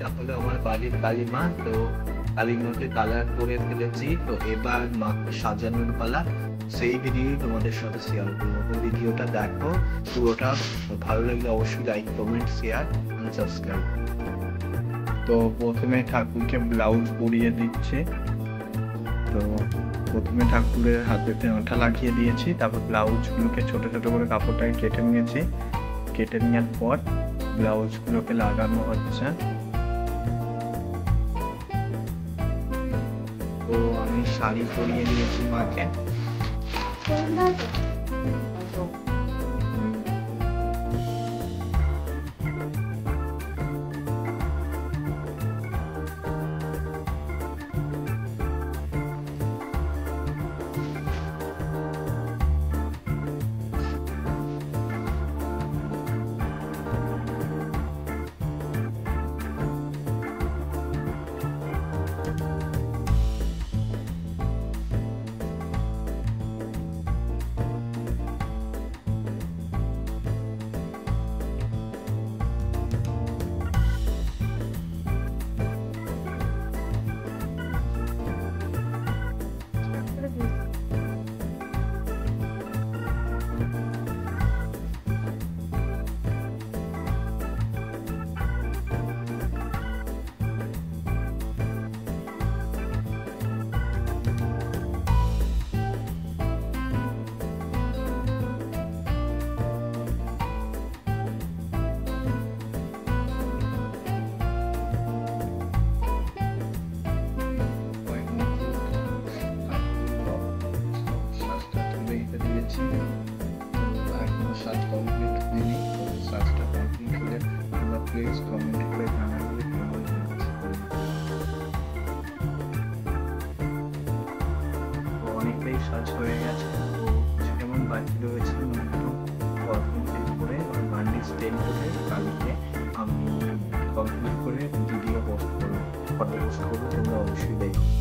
এটা হলো আমার বাড়ির কালিমা। তো কালিমাকে কালার করে ফেলেছি, তো এবার মাকে সাজানোর পালা। সেই ভিডিও তোমাদের সাথে শেয়ার করবো। তো ভিডিওটা দেখো পুরোটা, ভালো লাগলে অবশ্যই লাইক, কমেন্ট, শেয়ার এবং সাবস্ক্রাইব। তো প্রথমে ঠাকুরকে ব্লাউজ পরিয়ে দিচ্ছে। তো প্রথমে ঠাকুরের হাতে আঠা লাগিয়ে দিয়েছি, তারপর ব্লাউজগুলোকে ছোট ছোট করে কাপড়টাকে কেটে নিয়েছি। কেটে নেওয়ার পর ব্লাউজগুলোকে লাগানো হচ্ছে। তো আমি শাড়ি পরিয়ে দিয়েছি মাকে। প্লিজ কমেন্ট করে জানাবে কেমন হয়েছে। তো অনেকটাই সাজ হয়ে গেছে। তো যেমন বাকি রয়েছে কমপ্লিট করে বান্ডি স্টেন করে কালকে আমি কমপ্লিট করে ভিডিও পোস্ট করবো, ফটো পোস্ট করবো। তোমরা অবশ্যই দেখো।